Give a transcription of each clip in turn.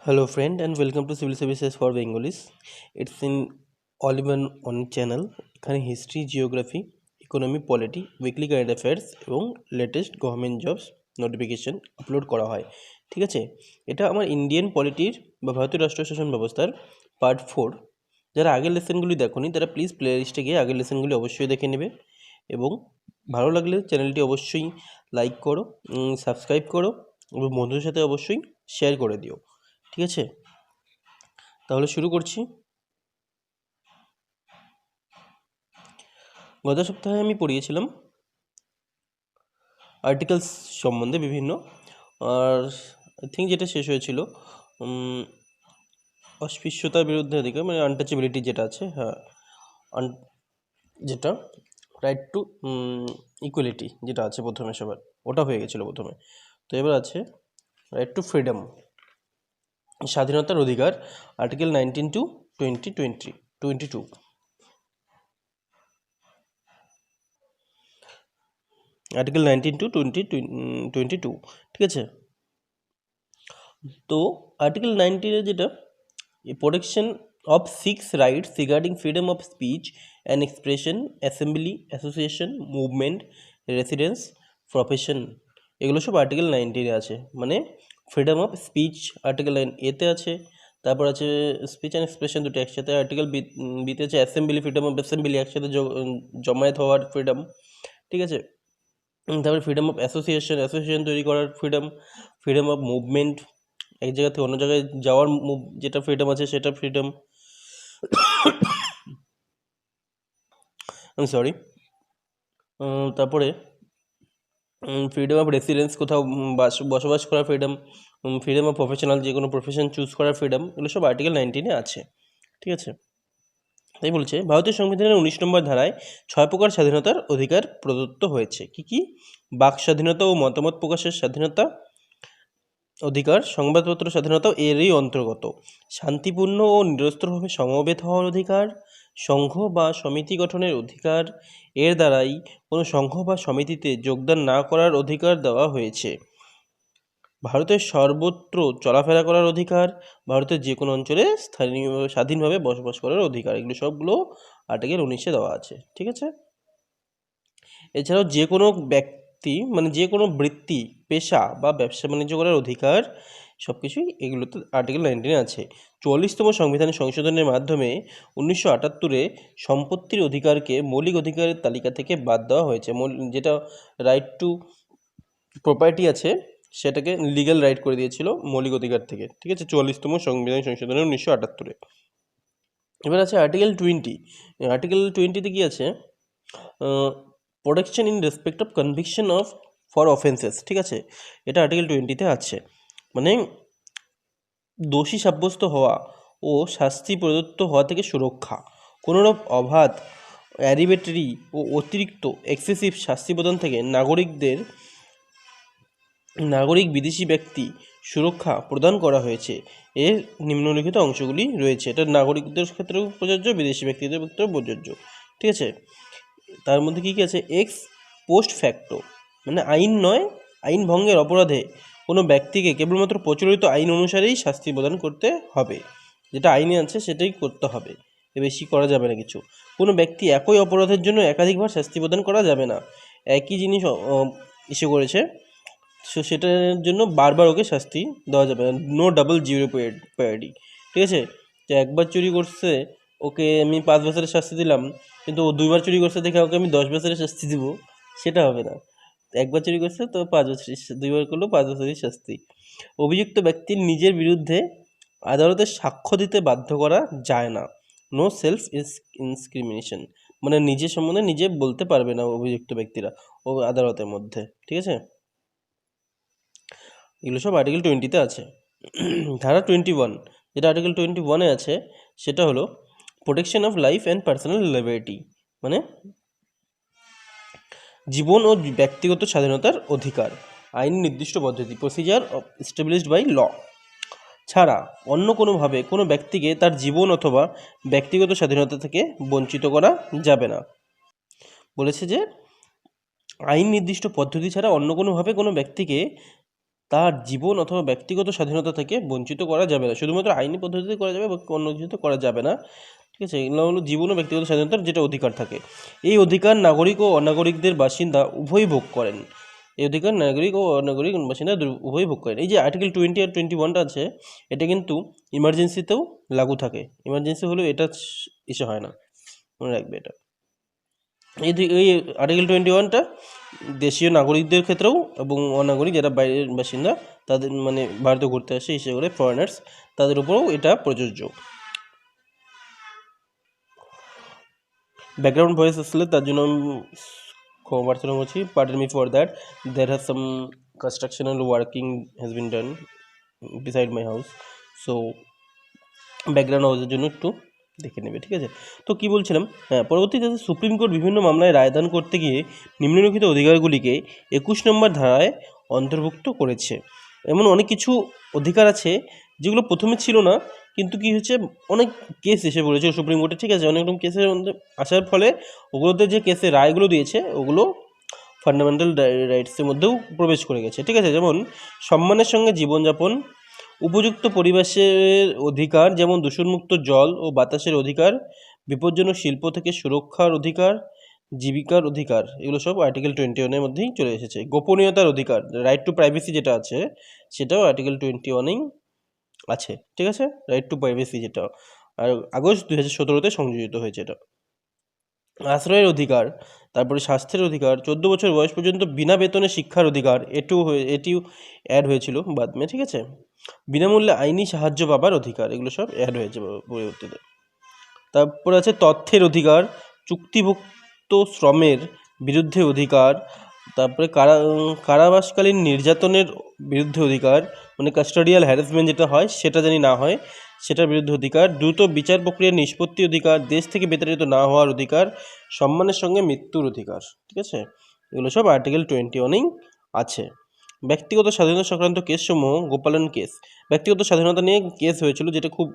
Hello, friend, and welcome to Civil Services for Bengalis. It's in all-in-one channel. এখানে history, geography, economy, polity, weekly current affairs এবং latest government jobs notification upload করা হয়। ঠিক আছে, এটা আমার Indian পলিটির বা ভারতীয় রাষ্ট্র শাসন ব্যবস্থার পার্ট 4। যারা আগের লেসনগুলি দেখোনি তারা প্লিজ প্লে লিস্টে গিয়ে আগের লেসনগুলি অবশ্যই দেখে নেবে এবং ভালো লাগলে চ্যানেলটি অবশ্যই লাইক করো, সাবস্ক্রাইব করো এবং বন্ধুদের সাথে অবশ্যই শেয়ার করে দিও। ঠিক আছে, তাহলে শুরু করছি। গত সপ্তাহে আমি পড়িয়েছিলাম আর্টিকেলস সম্বন্ধে বিভিন্ন, আর আই থিঙ্ক যেটা শেষ হয়েছিল অস্পৃশ্যতার বিরুদ্ধে অধিকার, মানে আনটাচেবিলিটি যেটা আছে, হ্যাঁ, যেটা রাইট টু ইকুয়ালিটি যেটা আছে প্রথমে সবার, ওটা হয়ে গেছিলো প্রথমে। তো এবার আছে রাইট টু ফ্রিডম, স্বাধীনতার অধিকার, আর্টিকেল 19 to 22। আর্টিকেল 19 to 22, ঠিক আছে। তো আর্টিকেল 19 যেটা protection of 6 rights regarding freedom of speech and expression, assembly, association, movement, residence, profession, এগুলো সব আর্টিকেল 19 আছে। মানে ফ্রিডম অফ স্পিচ আর্টিকেল 9 আছে, তারপর আছে স্পিচ অ্যান্ড এক্সপ্রেশন দুটো একসাথে, আর্টিকেল বিতে আছে অ্যাসেম্বলি, ফ্রিডম অফ অ্যাসেম্বলি একসাথে জমায়েত হওয়ার ফ্রিডম, ঠিক আছে। তারপরে ফ্রিডম অফ অ্যাসোসিয়েশন তৈরি করার ফ্রিডম, ফ্রিডম অফ মুভমেন্ট, এক জায়গা থেকে অন্য জায়গায় যাওয়ার যেটা ফ্রিডম আছে সেটা ফ্রিডম, আমি সরি। তারপরে ফ্রিডম অফ রেসিডেন্স, কোথাও বসবাস করার ফ্রিডম, ফ্রিডম অফ প্রফেশনাল, যে কোনো প্রফেশন চুজ করার ফ্রিডম, এগুলো সব আর্টিকেল 19 আছে, ঠিক আছে। তাই বলছে ভারতীয় সংবিধানের 19 নম্বর ধারায় 6 প্রকার স্বাধীনতার অধিকার প্রদত্ত হয়েছে। কি কি? বাক স্বাধীনতা ও মতামত প্রকাশের স্বাধীনতা অধিকার, সংবাদপত্র স্বাধীনতাও এরই অন্তর্গত, শান্তিপূর্ণ ও নিরস্ত্রভাবে সমবেত হওয়ার অধিকার, সংঘ বা সমিতি গঠনের অধিকার, এর দ্বারাই কোনো সংঘ বা সমিতিতে যোগদান না করার অধিকার দেওয়া হয়েছে, ভারতের সর্বত্র চলাফেরা করার অধিকার, ভারতের যে কোনো অঞ্চলে স্বাধীনভাবে বসবাস করার অধিকার, এগুলো সবগুলো আর্টিকেল 19 দেওয়া আছে, ঠিক আছে। এছাড়াও যে কোনো ব্যক্তি, মানে যে কোনো বৃত্তি, পেশা বা ব্যবসা বাণিজ্য করার অধিকার, সব কিছুই এগুলোতে আর্টিকেল 19 আছে। 44তম সংবিধান সংশোধনের মাধ্যমে 1978 সম্পত্তির অধিকারকে মৌলিক অধিকারের তালিকা থেকে বাদ দেওয়া হয়েছে। যেটা রাইট টু প্রপার্টি আছে সেটাকে লিগ্যাল রাইট করে দিয়েছিল মৌলিক অধিকার থেকে, ঠিক আছে, 44তম সংবিধান সংশোধনের 1978। এবার আছে আর্টিকেল 20। আর্টিকেল 20তে কি আছে? Protection in respect of conviction of for offences, ঠিক আছে, এটা আর্টিকেল 20তে আছে। মানে দোষী সাব্যস্ত হওয়া ও শাস্তি প্রদত্ত হওয়া থেকে সুরক্ষা, কোনোরূপ অবাধ, অ্যারিবিট্রারি ও অতিরিক্ত এক্সেসিভ শাস্তি প্রদান থেকে নাগরিক বিদেশি ব্যক্তি সুরক্ষা প্রদান করা হয়েছে। এর নিম্নলিখিত অংশগুলি রয়েছে, এটা নাগরিকদের ক্ষেত্রেও প্রযোজ্য, বিদেশি ব্যক্তিদের ক্ষেত্রেও প্রযোজ্য, ঠিক আছে। তার মধ্যে কী কী আছে? এক্স পোস্ট ফ্যাক্টো, মানে আইন নয়, আইন ভঙ্গের অপরাধে কোনো ব্যক্তিকে কেবলমাত্র প্রচলিত আইন অনুসারেই শাস্তি প্রদান করতে হবে, যেটা আইনে আছে সেটাই করতে হবে, বেশি করা যাবে না কিছু। কোনো ব্যক্তি একই অপরাধের জন্য একাধিকবার শাস্তি প্রদান করা যাবে না, একই জিনিস ইস্যু করেছে সেটার জন্য বারবার ওকে শাস্তি দেওয়া যাবে না, নো ডাবল জিরো পেয়ারি, ঠিক আছে। যে একবার চুরি করছে ওকে আমি 5 বছরের শাস্তি দিলাম, কিন্তু ও 2বার চুরি করছে দেখে ওকে আমি 10 বছরের শাস্তি দিব, সেটা হবে না। একবার চুরি করছে তো 5 বছরের, 2বার করলেও 5 বছরের শাস্তি। অভিযুক্ত ব্যক্তির নিজের বিরুদ্ধে আদালতে সাক্ষ্য দিতে বাধ্য করা যায় না, নো সেলফ ইনক্রিমিনেশন, মানে নিজের সম্বন্ধে নিজে বলতে পারবে না অভিযুক্ত ব্যক্তিরা ও আদালতের মধ্যে, ঠিক আছে। এগুলো সব আর্টিকেল 20তে আছে। ধারা 21, যেটা আর্টিকেল 21-এ আছে সেটা হলো protection of life and personal liberty, মানে জীবন ও ব্যক্তিগত স্বাধীনতার অধিকার, আইন নির্দিষ্ট পদ্ধতি, প্রসিজার এস্টাবলিশড বাই ল ছাড়া অন্য কোনোভাবে কোনো ব্যক্তিকে তার জীবন অথবা ব্যক্তিগত স্বাধীনতা থেকে বঞ্চিত করা যাবে না। বলেছে যে আইন নির্দিষ্ট পদ্ধতি ছাড়া অন্য কোনোভাবে কোনো ব্যক্তিকে তার জীবন অথবা ব্যক্তিগত স্বাধীনতা থেকে বঞ্চিত করা যাবে না। শুধুমাত্র আইনি পদ্ধতিতে করা যাবে বা অন্য কিছুতে করা যাবে না, ঠিক আছে। এগুলো হলো জীবন ও ব্যক্তিগত স্বাধীনতার যেটা অধিকার থাকে। এই অধিকার নাগরিক ও অনাগরিকদের বাসিন্দা উভয়ই ভোগ করেন। এই অধিকার নাগরিক ও অনাগরিক বাসিন্দা উভয়ই ভোগ করেন। এই যে আর্টিকেল 20 আর 21টা আছে, এটা কিন্তু ইমার্জেন্সিতেও লাগু থাকে। ইমার্জেন্সি হলেও এটা ইসে হয় না, মনে রাখবে এটা। এই আর্টিকেল 21টা দেশীয় নাগরিকদের ক্ষেত্রেও এবং অনাগরিক যারা বাইরের বাসিন্দা তাদের মানে ভারতে ঘুরতে আসে হিসেবে করে ফরেনার্স, তাদের উপরেও এটা প্রযোজ্য। ব্যাকগ্রাউন্ড ভয়েস আসলে তার জন্য ক্ষমা প্রার্থনা করছি, pardon me for that. There has some constructional working has been done beside my house, so background আওয়াজের জন্য একটু দেখে নেবে, ঠিক আছে। তো কি বলছিলাম, হ্যাঁ, পরবর্তীতে সুপ্রিম কোর্ট বিভিন্ন মামলায় রায়দান করতে গিয়ে নিম্নলিখিত অধিকারগুলিকে 21 নম্বর ধারায় অন্তর্ভুক্ত করেছে। এমন অনেক কিছু অধিকার আছে যেগুলো প্রথমে ছিল না, কিন্তু কি হচ্ছে, অনেক কেস এসে পড়েছে সুপ্রিম কোর্টে, ঠিক আছে। অনেক রকম কেসের আসার ফলে ওগুলোতে যে কেসের রায়গুলো দিয়েছে ওগুলো ফান্ডামেন্টাল রাইটসের মধ্যেও প্রবেশ করে গেছে, ঠিক আছে। যেমন সম্মানের সঙ্গে জীবনযাপন, উপযুক্ত পরিবেশের অধিকার যেমন দূষণমুক্ত জল ও বাতাসের অধিকার, বিপজ্জনক শিল্প থেকে সুরক্ষার অধিকার, জীবিকার অধিকার, এগুলো সব আর্টিকেল 21-এর মধ্যেই চলে এসেছে। গোপনীয়তার অধিকার, রাইট টু প্রাইভেসি যেটা আছে সেটাও আর্টিকেল 21-এই আছে, ঠিক আছে। রাইট টু প্রাইভেসি যেটা, আর আগস্ট 2017-তে সংযোজিত হয়েছে এটা। আশ্রয়ের অধিকার, তারপরে স্বাস্থ্যের অধিকার, 14 বছর বয়স পর্যন্ত বিনা বেতনে শিক্ষার অধিকার, এটিও অ্যাড হয়েছিল বাদ মে, ঠিক আছে। বিনামূল্যে আইনি সাহায্য পাবার অধিকার, এগুলো সব অ্যাড হয়েছে পরবর্তীতে। তারপরে আছে তথ্যের অধিকার, চুক্তিভুক্ত শ্রমের বিরুদ্ধে অধিকার, তারপরে কারাবাসকালীন নির্যাতনের বিরুদ্ধে অধিকার, মানে কাস্টোডিয়াল হ্যারাসমেন্ট যেটা হয় সেটা জানি না হয় সেটার বিরুদ্ধে অধিকার, দ্রুত বিচার প্রক্রিয়ার নিষ্পত্তি অধিকার, দেশ থেকে বিতাড়িত না হওয়ার অধিকার, সম্মানের সঙ্গে মৃত্যুর অধিকার, ঠিক আছে। এগুলো সব আর্টিকেল 21-এই আছে। ব্যক্তিগত স্বাধীনতা সংক্রান্ত কেসসমূহ, গোপালন কেস, ব্যক্তিগত স্বাধীনতা নিয়ে কেস হয়েছিল যেটা খুব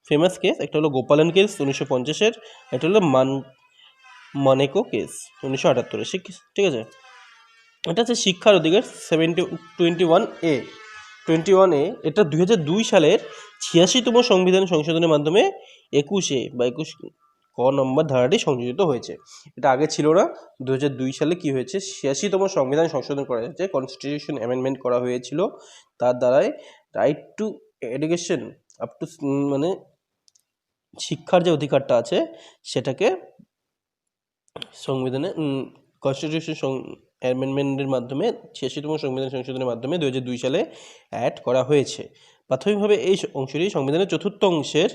ফেমাস কেস। একটা হলো গোপালন কেস 1950-এর, একটা হলো মানেকো কেস 1978-এর, ঠিক আছে। এটা হচ্ছে শিক্ষার অধিকার 21A। এটা 2002 সালের 86তম সংবিধান সংশোধনের মাধ্যমে 21 ক নম্বর ধারাটি সংযোজিত হয়েছে। এটা আগে ছিল না, 2002 সালে কি হয়েছে, 86তম সংবিধান সংশোধন করা হয়েছে, কনস্টিটিউশন অ্যামেন্ডমেন্ট করা হয়েছিল। তার দ্বারাই right two education up to মানে শিক্ষার যে অধিকারটা আছে সেটাকে সংবিধানে কনস্টিটিউশন অ্যামেন্ডমেন্টের মাধ্যমে 86তম সংবিধান সংশোধনের মাধ্যমে 2002 সালে অ্যাড করা হয়েছে। প্রাথমিকভাবে এই অংশটি সংবিধানের চতুর্থ অংশের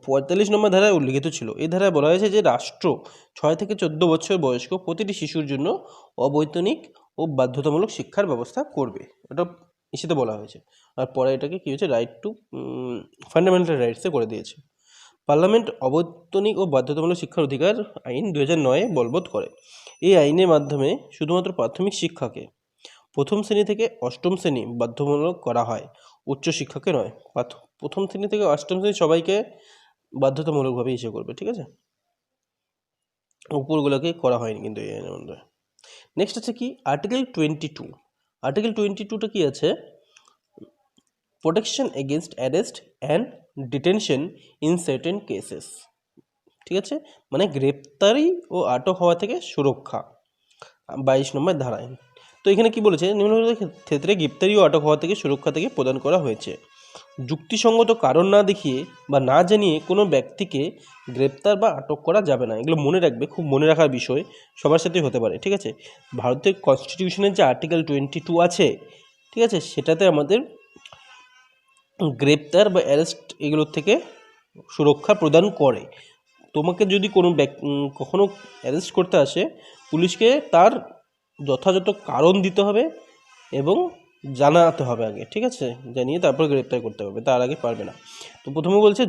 45 নম্বর ধারায় উল্লিখিত ছিল। এই ধারায় বলা হয়েছে যে রাষ্ট্র 6 থেকে 14 বছর বয়স্ক প্রতিটি শিশুর জন্য অবৈতনিক ও বাধ্যতামূলক শিক্ষার ব্যবস্থা করবে, এটা ইসেতে বলা হয়েছে। আর পরে এটাকে কী হয়েছে, রাইট টু ফান্ডামেন্টাল রাইটসে করে দিয়েছে। পার্লামেন্ট অবৈতনিক ও বাধ্যতামূলক শিক্ষার অধিকার আইন 2009-এ বলবৎ করে। এই আইনের মাধ্যমে শুধুমাত্র প্রাথমিক শিক্ষাকে প্রথম শ্রেণী থেকে অষ্টম শ্রেণী বাধ্যতামূলক করা হয়, উচ্চশিক্ষাকে নয়। প্রথম শ্রেণী থেকে অষ্টম শ্রেণী সবাইকে বাধ্যতামূলকভাবে ইসে করবে, ঠিক আছে, উপরগুলোকে করা হয়নি কিন্তু এই আইনের মধ্যে। নেক্সট আছে কি আর্টিকেল 22। আর্টিকেল 22টা কি আছে, protection against arrest and detention in certain cases, ঠিক আছে, মানে গ্রেপ্তারি ও আটক হওয়া থেকে সুরক্ষা 22 নম্বর ধারায়। তো এখানে কি বলেছে, নিম্নলিখিত ক্ষেত্রে গ্রেপ্তারি ও আটক হওয়া থেকে সুরক্ষা থেকে প্রদান করা হয়েছে। যুক্তিসঙ্গত কারণ না দেখিয়ে বা না জানিয়ে কোনো ব্যক্তিকে গ্রেপ্তার বা আটক করা যাবে না। এগুলো মনে রাখবে, খুব মনে রাখার বিষয়, সবার সাথেই হতে পারে, ঠিক আছে। ভারতের কনস্টিটিউশনের যে আর্টিকেল 22 আছে, ঠিক আছে, সেটাতে আমাদের গ্রেপ্তার বা অ্যারেস্ট এগুলোর থেকে সুরক্ষা প্রদান করে। তোমাকে যদি কোনো কখনো অ্যারেস্ট করতে আসে, পুলিশকে তার যথাযথ কারণ দিতে হবে এবং জানাতে হবে আগে, ঠিক আছে, জানিয়ে তারপর গ্রেপ্তার করতে হবে, তার আগে পারবে না। তো প্রথমে বলছে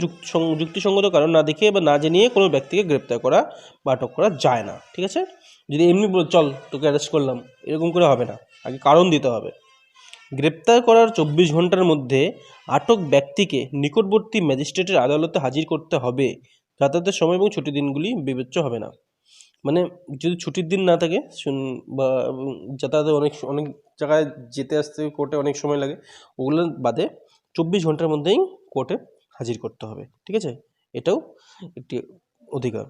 যুক্তিসঙ্গত কারণ না দেখিয়ে বা না জানিয়ে কোনো ব্যক্তিকে গ্রেপ্তার করা বা আটক করা যায় না, ঠিক আছে। যদি এমনি চল তোকে অ্যারেস্ট করলাম এরকম করে হবে না, আগে কারণ দিতে হবে। গ্রেপ্তার করার 24 ঘন্টার মধ্যে আটক ব্যক্তিকে নিকটবর্তী ম্যাজিস্ট্রেটের আদালতে হাজির করতে হবে, যাতায়াতের সময় এবং ছুটির দিনগুলি বিবেচ্য হবে না। মানে যদি ছুটির দিন না থাকে বা যাতায়াতে অনেক অনেক জায়গায় যেতে আসতে কোর্টে অনেক সময় লাগে, ওগুলো বাদে 24 ঘন্টার মধ্যেই কোর্টে হাজির করতে হবে, ঠিক আছে? এটাও একটি অধিকার।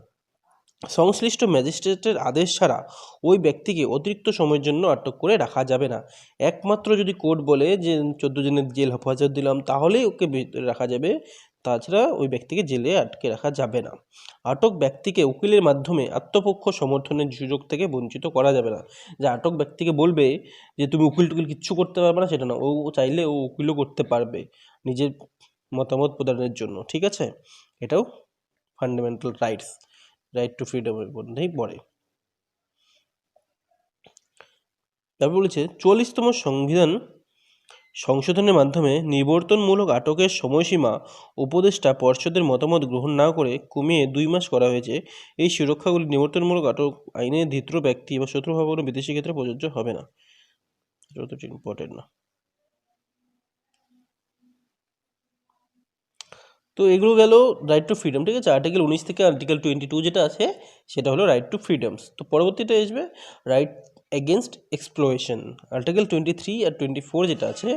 সংশ্লিষ্ট ম্যাজিস্ট্রেটের আদেশ ছাড়া ওই ব্যক্তিকে অতিরিক্ত সময়ের জন্য আটক করে রাখা যাবে না। একমাত্র যদি কোর্ট বলে যে 14 দিনের জেল হেফাজত দিলাম, তাহলেই ওকে ভিতরে রাখা যাবে, তাছাড়া ওই ব্যক্তিকে জেলে আটকে রাখা যাবে না। আটক ব্যক্তিকে উকিলের মাধ্যমে আত্মপক্ষ সমর্থনের সুযোগ থেকে বঞ্চিত করা যাবে না। যে আটক ব্যক্তিকে বলবে যে তুমি উকিল টুকিল কিচ্ছু করতে পারবে না, সেটা না, ও চাইলে ও উকিলও করতে পারবে নিজের মতামত প্রদানের জন্য, ঠিক আছে? এটাও ফান্ডামেন্টাল রাইটস, রাইট টু ফ্রিডমের মধ্যেই পড়ে। তারপর বলেছে 44তম সংবিধান সংশোধনের মাধ্যমে নিবর্তনমূলক আটকের সময়সীমা উপদেষ্টা পর্ষদের মতামত গ্রহণ না করে কমিয়ে 2 মাস করা হয়েছে। এই সুরক্ষাগুলি নিবর্তনমূলক আটক আইনে ধৃত ব্যক্তি বা শত্রুভাব কোনো বিদেশি ক্ষেত্রে প্রযোজ্য হবে না। যতটা ইম্পর্টেন্ট না। তো এগুলো গেল রাইট টু ফ্রিডম, ঠিক আছে? আর্টিকেল 19 থেকে আর্টিকেল 22 যেটা আছে সেটা হলো রাইট টু ফ্রিডমস। তো পরবর্তীতে আসবে রাইট এগেনস্ট এক্সপ্লোয়েশন। আর্টিকেল 23 আর 24 যেটা আছে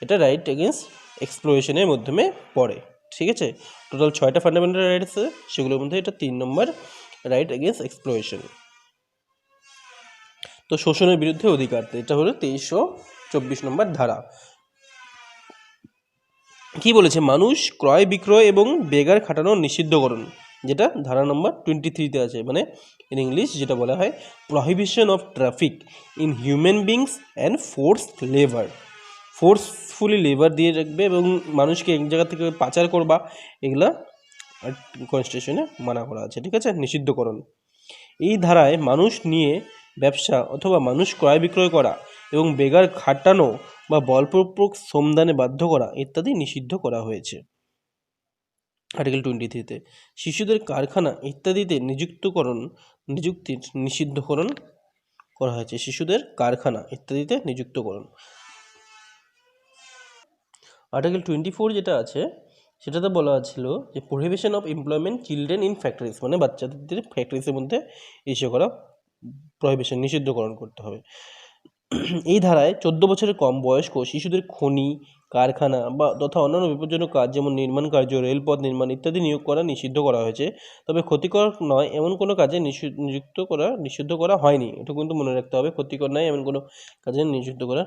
এটা রাইট এগেনস্ট এক্সপ্লোয়েশনের মাধ্যমে পড়ে, ঠিক আছে? টোটাল 6টা ফান্ডামেন্টাল রাইট আছে, সেগুলোর মধ্যে এটা 3 নম্বর রাইট এগেনস্ট এক্সপ্লোয়েশন। তো শোষণের বিরুদ্ধে অধিকার, এটা হলো 2324 নম্বর ধারা। কি বলেছে? মানুষ ক্রয় বিক্রয় এবং বেগার খাটানোর নিষিদ্ধকরণ, যেটা ধারা নম্বর 23-তে আছে। মানে ইন ইংলিশ যেটা বলা হয় prohibition of traffic in human beings and forced labour. Forcefully labour দিয়ে রাখবে এবং মানুষকে এক জায়গা থেকে পাচার করবা, এগুলা কনস্টিটিউশনে মানা করা আছে, ঠিক আছে? নিষিদ্ধকরণ। এই ধারায় মানুষ নিয়ে ব্যবসা অথবা মানুষ ক্রয় বিক্রয় করা এবং বেগার খাটানো বা বলপূর্বক শ্রমদানে বাধ্য করা ইত্যাদি নিষিদ্ধ করা হয়েছে আর্টিকেল 23-তে। শিশুদের কারখানা ইত্যাদিতে নিযুক্তির নিষিদ্ধকরণ করা হয়েছে। শিশুদের কারখানা ইত্যাদিতে নিযুক্তকরণ। আর্টিকেল 24 যেটা আছে সেটাতে বলা ছিল যে prohibition of employment children in factories, মানে বাচ্চাদের ফ্যাক্টরিজের মধ্যে ইস্যু করা প্রহিবিশন, নিষিদ্ধকরণ করতে হবে। এই ধারায় 14 বছরের কম বয়স্ক শিশুদের খনি, কারখানা বা তথা অন্যান্য বিপজ্জনক কাজ যেমন নির্মাণ কার্য, রেলপথ নির্মাণ ইত্যাদি নিয়োগ করা নিষিদ্ধ করা হয়েছে। তবে ক্ষতিকর নয় এমন কোনো কাজে নিষিদ্ধ করা হয়নি। এটা কিন্তু মনে রাখতে হবে, ক্ষতিকর নয় এমন কোনো কাজে নিযুক্ত করা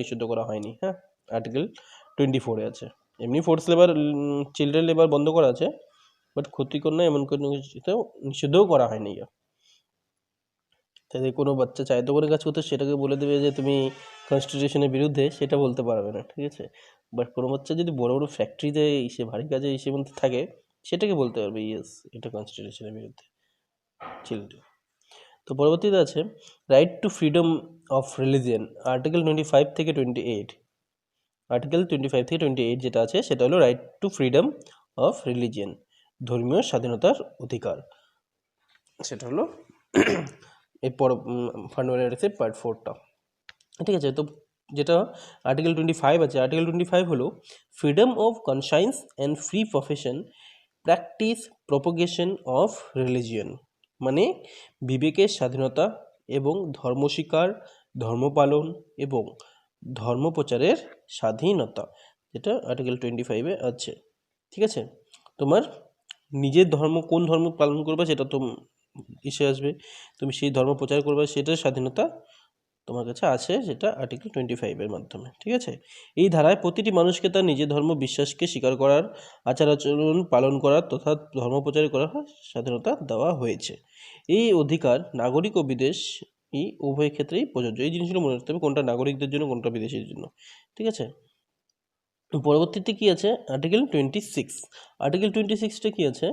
নিষিদ্ধ করা হয়নি। হ্যাঁ, আর্টিকেল 24-এ আছে। এমনি ফোর্স লেবার, চিলড্রেন লেবার বন্ধ করা আছে, বাট ক্ষতিকর নয় এমন কোনো কিছুতেও নিষিদ্ধও করা হয়নি। তাই কোনো বাচ্চা চাইতো করে কাজ করতে, সেটাকে বলে দেবে যে তুমি কনস্টিটিউশনের বিরুদ্ধে, সেটা বলতে পারবে না, ঠিক আছে? বাট কোনো বাচ্চা যদি বড় বড় ফ্যাক্টরিতে এসে ভারী কাজে এসে মধ্যে থাকে, সেটাকে বলতে পারবে ইয়েস এটা কনস্টিটিউশনের বিরুদ্ধে চিলড্রেন। তো পরবর্তীতে আছে right two freedom of religion, article 25 থেকে 28। আর্টিকেল 25 থেকে 28 যেটা আছে সেটা হলো right two freedom of religion, ধর্মীয় স্বাধীনতার অধিকার। সেটা হলো এরপর ফান্ডামেন্টাল রাইটসের পার্ট 4টা, ঠিক আছে? তো যেটা আর্টিকেল 25 আছে, আর্টিকেল 25 হলো freedom of conscience and free profession, practice, propagation of religion, মানে বিবেকের স্বাধীনতা এবং ধর্ম স্বীকার, ধর্ম পালন এবং ধর্ম প্রচারের স্বাধীনতা, যেটা আর্টিকেল 25-এ আছে, ঠিক আছে? তোমার নিজের ধর্ম, কোন ধর্ম পালন করবে সেটা তো এসে আসবে, তুমি সেই ধর্ম প্রচার করবে সেটার স্বাধীনতা তোমার কাছে আছে, সেটা আর্টিকেল 25-এর মাধ্যমে, ঠিক আছে? এই ধারায় প্রতিটি মানুষকে তার নিজের ধর্ম বিশ্বাসকে স্বীকার করার, আচার আচরণ পালন করার তথা ধর্ম প্রচার করার স্বাধীনতা দেওয়া হয়েছে। এই অধিকার নাগরিক ও বিদেশী উভয় ক্ষেত্রেই প্রযোজ্য। এই জিনিসগুলো মনে রাখতে হবে, কোনটা নাগরিকদের জন্য, কোনটা বিদেশির জন্য, ঠিক আছে? পরবর্তীতে কি আছে? আর্টিকেল 26। আর্টিকেল 26টা কি আছে?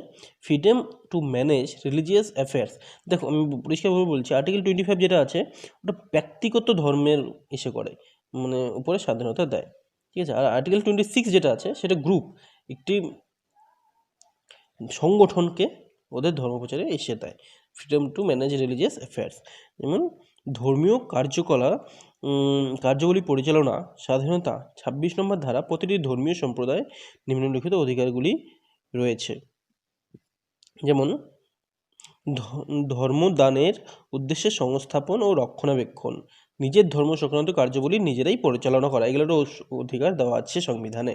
Freedom to manage religious affairs. দেখো আমি পরিষ্কারভাবে বলছি, আর্টিকেল 25 যেটা আছে ওটা ব্যক্তিগত ধর্মের এসে করে, মানে উপরে স্বাধীনতা দেয়, ঠিক আছে? আর আর্টিকেল 26 যেটা আছে সেটা গ্রুপ, একটি সংগঠনকে ওদের ধর্মপ্রচারে এসে দেয়। Freedom to manage religious affairs, যেমন ধর্মীয় কার্যগুলি পরিচালনা স্বাধীনতা 26 নম্বর ধারা, প্রতিটি ধর্মীয় সম্প্রদায় নিম্নলিখিত অধিকারগুলি রয়েছে। যেমন ধর্মদানের উদ্দেশ্যে সংস্থাপন ও রক্ষণাবেক্ষণ, নিজের ধর্ম সংক্রান্ত কার্যবলী নিজেরাই পরিচালনা করা, এগুলোরও অধিকার দেওয়া আছে সংবিধানে।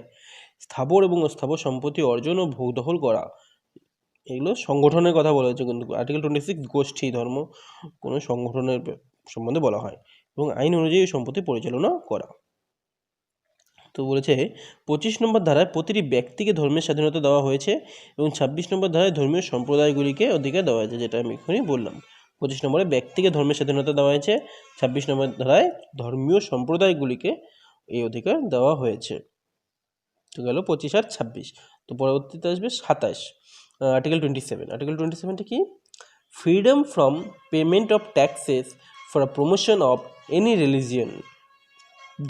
স্থাবর এবং অস্থাবর সম্পত্তি অর্জন ও ভোগ দখল করা, এগুলো সংগঠনের কথা বলা হয়েছে, কিন্তু আর্টিকেল 26 গোষ্ঠী ধর্ম কোনো সংগঠনের সম্বন্ধে বলা হয়, এবং আইন অনুযায়ী সম্পত্তি পরিচালনা করা। তো বলেছে 25 নম্বর ধারায় প্রতিটি ব্যক্তিকে ধর্মের স্বাধীনতা দেওয়া হয়েছে, এবং 26 নম্বর ধারায় ধর্মীয় সম্প্রদায়গুলিকে অধিকার দেওয়া হয়েছে, যেটা আমি এক্ষুনি বললাম। 25 নম্বরে ব্যক্তিকে ধর্মের স্বাধীনতা দেওয়া হয়েছে, 26 নম্বর ধারায় ধর্মীয় সম্প্রদায়গুলিকে এই অধিকার দেওয়া হয়েছে। তো গেল 25 আর 26। তো পরবর্তীতে আসবে 27, আর্টিকেল 27। আর্টিকেল 27টা কি? Freedom from payment of taxes for promotion of any religion,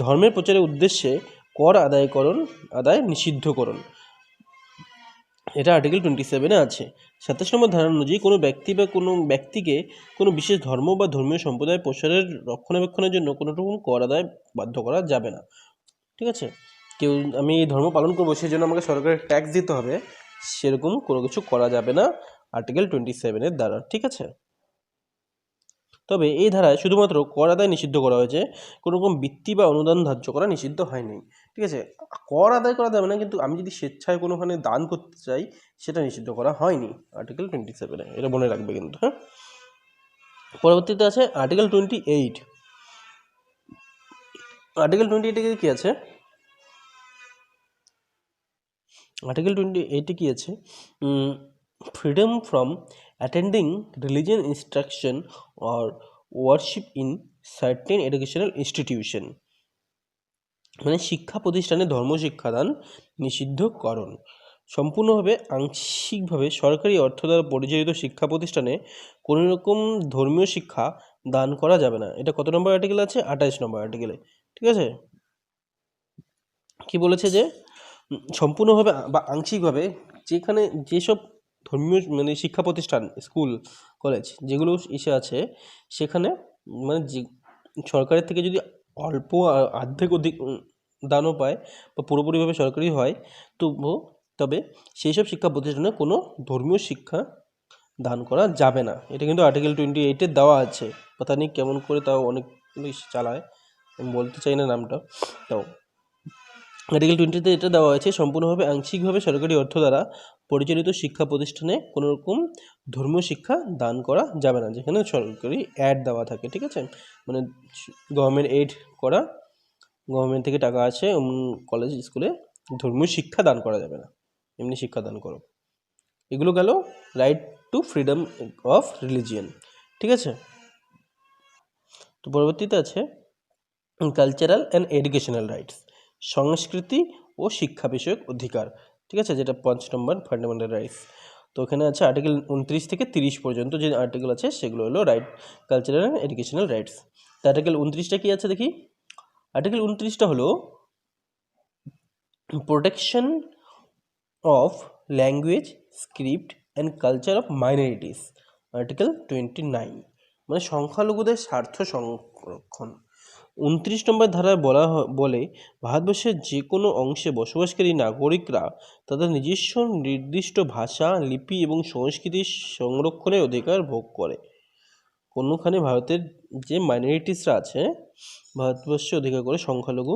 ধর্মের প্রচারের উদ্দেশ্যে কর আদায় নিষিদ্ধকরণ, এটা আর্টিকেল 27-এ আছে। 27 নম্বর ধারা অনুযায়ী কোনো ব্যক্তি বা কোনো ব্যক্তিকে কোনো বিশেষ ধর্ম বা ধর্মীয় সম্প্রদায় প্রসারের রক্ষণাবেক্ষণের জন্য কোনো রকম কর আদায় বাধ্য করা যাবে না। ঠিক আছে, কেউ আমি এই ধর্ম পালন করবো সেই জন্য আমাকে সরকারের ট্যাক্স দিতে হবে, সেরকম কোনো কিছু করা যাবে না আর্টিকেল 27-এর দ্বারা। ঠিক আছে, তবে এই ধারায় শুধুমাত্র কর আদায় নিষিদ্ধ করা হয়েছে, কোনো রকম বৃত্তি বা অনুদান ধার্য করা নিষিদ্ধ হয়নি। ঠিক আছে, কর আদায় করা যাবে না, কিন্তু আমি যদি স্বেচ্ছায় কোনোখানে দান করতে চাই সেটা নিষিদ্ধ করা হয়নি আর্টিকেল 27-এ, এটা মনে রাখবে কিন্তু। হ্যাঁ, পরবর্তীতে আছে আর্টিকেল 28। আর্টিকেল 28-এ কি আছে? আর্টিকেল 28-এ কি আছে? Freedom from attending religion instruction or worship in certain educational institution, মানে শিক্ষা প্রতিষ্ঠানে ধর্মশিক্ষাদান নিষিদ্ধকরণ। সম্পূর্ণভাবে আংশিকভাবে সরকারি অর্থ দ্বারা পরিচালিত শিক্ষা প্রতিষ্ঠানে কোনো রকম ধর্মীয় শিক্ষা দান করা যাবে না। এটা কত নম্বর আর্টিকেল আছে? 28 নম্বর আর্টিকেলে। ঠিক আছে, কি বলেছে যে সম্পূর্ণভাবে বা আংশিকভাবে যেখানে যেসব ধর্মীয় মানে শিক্ষা প্রতিষ্ঠান, স্কুল কলেজ যেগুলো এসে আছে, সেখানে মানে যে সরকারের থেকে যদি অল্প অর্ধেক অধিক দানও পায় বা পুরোপুরিভাবে সরকারি হয়, তবে সেই সব শিক্ষা প্রতিষ্ঠানে কোনো ধর্মীয় শিক্ষা দান করা যাবে না। এটা কিন্তু আর্টিকেল 28-এ দেওয়া আছে, কথা নেই কেমন করে তাও অনেক চালায়, আমি বলতে চাই না নামটা, তাও আর্টিকেল 20-তে এটা দেওয়া হয়েছে, সম্পূর্ণভাবে আংশিকভাবে সরকারি অর্থ দ্বারা পরিচালিত শিক্ষা প্রতিষ্ঠানে কোনো রকম ধর্মীয় শিক্ষা দান করা যাবে না, যেখানে সরকারি অ্যাড দেওয়া থাকে। ঠিক আছে, মানে গভর্নমেন্ট এইড করা, গভর্নমেন্ট থেকে টাকা আছে, কলেজ স্কুলে ধর্মীয় শিক্ষা দান করা যাবে না, এমনি শিক্ষা দান করো। এগুলো গেল right two freedom of religion. ঠিক আছে, তো পরবর্তীতে আছে কালচারাল অ্যান্ড এডুকেশনাল রাইটস, সংস্কৃতি ও শিক্ষা বিষয়ক অধিকার। ঠিক আছে, যেটা 5 নম্বর ফান্ডামেন্টাল রাইটস। তো ওখানে আছে আর্টিকেল 29 থেকে 30 পর্যন্ত যে আর্টিকেল আছে সেগুলো হলো right cultural and educational rights. তো আর্টিকেল 29টা কি আছে দেখি। আর্টিকেল 29টা হলো protection of language, script and culture of minorities. Article 29 মানে সংখ্যালঘুদের স্বার্থ সংরক্ষণ। 29 নম্বর ধারায় বলে ভারতবর্ষের যে কোনো অংশে বসবাসকারী নাগরিকরা তাদের নিজস্ব নির্দিষ্ট ভাষা, লিপি এবং সংস্কৃতির সংরক্ষণের অধিকার ভোগ করে। কোনোখানে ভারতের যে মাইনরিটিসরা আছে ভারতবর্ষে অধিকার করে, সংখ্যালঘু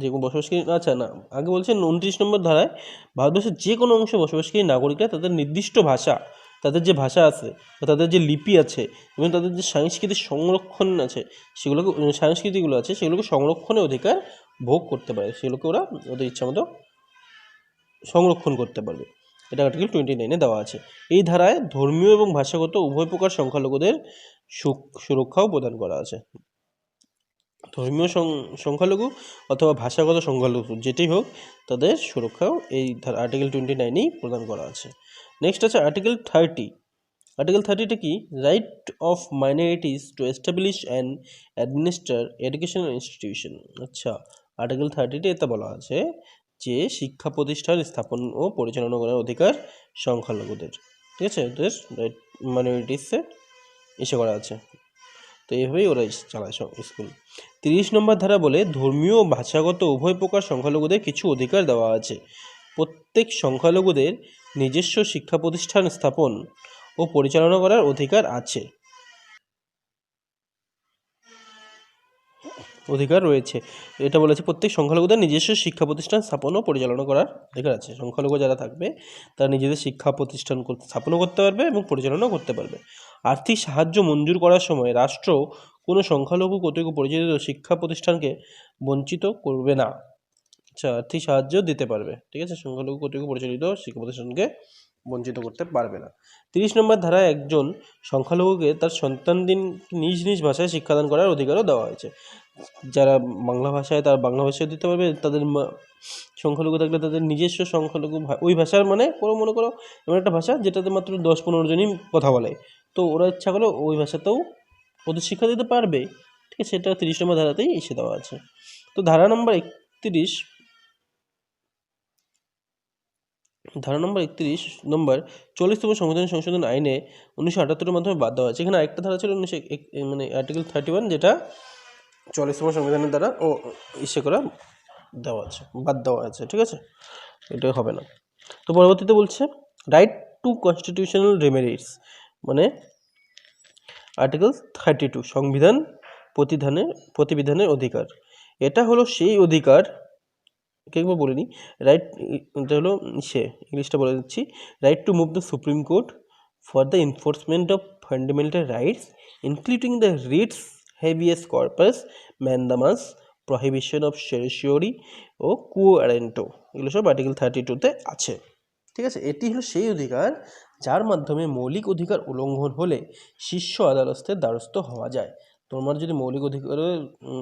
যে কোনো বসবাসকারী, আচ্ছা না, আগে বলছেন 29 নম্বর ধারায় ভারতবর্ষের যে কোনো অংশে বসবাসকারী নাগরিকরা তাদের নির্দিষ্ট ভাষা, তাদের যে ভাষা আছে বা তাদের যে লিপি আছে এবং তাদের যে সাংস্কৃতিক সংরক্ষণ আছে, সেগুলোকে সংস্কৃতিগুলো আছে সেগুলোকে সংরক্ষণের অধিকার ভোগ করতে পারে, সেগুলোকে ওরা ওদের ইচ্ছা মতো সংরক্ষণ করতে পারবে। এটা আর্টিকেল 29-এ দেওয়া আছে। এই ধারায় ধর্মীয় এবং ভাষাগত উভয় প্রকার সংখ্যালঘুদের সুরক্ষাও প্রদান করা আছে। ধর্মীয় সংখ্যালঘু অথবা ভাষাগত সংখ্যালঘু যেটাই হোক, তাদের সুরক্ষাও এই আর্টিকেল 29-এই প্রদান করা আছে। নেক্সট আছে আর্টিকেল 30। আর্টিকেল 30টা কি? Right of minorities to establish and administer educational institution. আচ্ছা, আর্টিকেল 30-তে এটা বলা আছে যে শিক্ষা প্রতিষ্ঠান স্থাপন ও পরিচালনা করার অধিকার সংখ্যালঘুদের। ঠিক আছে, ওদের রাইট মাইনরিটিসে এসে করা আছে, তো এইভাবেই ওরা চালায় স্কুল। 30 নম্বর ধারা বলে ধর্মীয় ও ভাষাগত উভয় প্রকার সংখ্যালঘুদের কিছু অধিকার দেওয়া আছে। প্রত্যেক সংখ্যালঘুদের নিজস্ব শিক্ষা প্রতিষ্ঠান স্থাপন ও পরিচালনা করার অধিকার আছে, অধিকার রয়েছে। এটা বলেছে প্রত্যেক সংখ্যালঘুদের নিজস্ব শিক্ষা প্রতিষ্ঠান স্থাপন ও পরিচালনা করার অধিকার আছে। সংখ্যালঘু যারা থাকবে তারা নিজেদের শিক্ষা প্রতিষ্ঠান স্থাপনও করতে পারবে এবং পরিচালনাও করতে পারবে। আর্থিক সাহায্য মঞ্জুর করার সময় রাষ্ট্র কোনো সংখ্যালঘু কর্তৃক পরিচালিত শিক্ষা প্রতিষ্ঠানকে বঞ্চিত করবে না। আচ্ছা, আর্থিক সাহায্য দিতে পারবে, ঠিক আছে, সংখ্যালঘু কর্তৃক পরিচালিত শিক্ষা প্রতিষ্ঠানকে বঞ্চিত করতে পারবে না। 30 নম্বর ধারায় একজন সংখ্যালঘুকে তার সন্তানদের নিজ নিজ ভাষায় শিক্ষাদান করার অধিকারও দেওয়া হয়েছে। যারা বাংলা ভাষায় তার বাংলা ভাষায় দিতে পারবে, তাদের সংখ্যালঘু থাকলে তাদের নিজস্ব সংখ্যালঘু ওই ভাষার মানে মনে করো এমন একটা ভাষা যেটাতে মাত্র 10-15 জনই কথা বলে, তো ওরা ইচ্ছা করলে ওই ভাষাতেও ওদের শিক্ষা দিতে পারবে, ঠিক আছে, সেটা 30 নম্বর ধারাতেই এসে দেওয়া আছে। তো ধারা নম্বর 31 নম্বর 40তম সংবিধান সংশোধন আইনে 1978-এর মাধ্যমে বাদ দেওয়া হয়েছে। এখানে আরেকটা ধারা ছিল মানে আর্টিকেল 31, যেটা 40তম সংবিধানের দ্বারা ইসে করা দেওয়া আছে, বাদ দেওয়া আছে, ঠিক আছে, এটা হবে না। তো পরবর্তীতে বলছে রাইট টু কনস্টিটিউশনাল রেমেডিস, মানে আর্টিকেল 32 সংবিধান প্রতিবিধানের অধিকার। এটা হলো সেই অধিকার, একবার বলিনি, রাইট, এটা হলো ইংলিশটা বলে দিচ্ছি, right to move the Supreme Court for the enforcement of fundamental rights including the writs habeas corpus mandamus prohibition of certiorari ও কুও অ্যারেন্টো, এগুলো সব আর্টিকেল 32-তে আছে, ঠিক আছে। এটি হলো সেই অধিকার যার মাধ্যমে মৌলিক অধিকার উল্লঙ্ঘন হলে শীর্ষ আদালতের দ্বারস্থ হওয়া যায়। তোমার যদি মৌলিক অধিকারের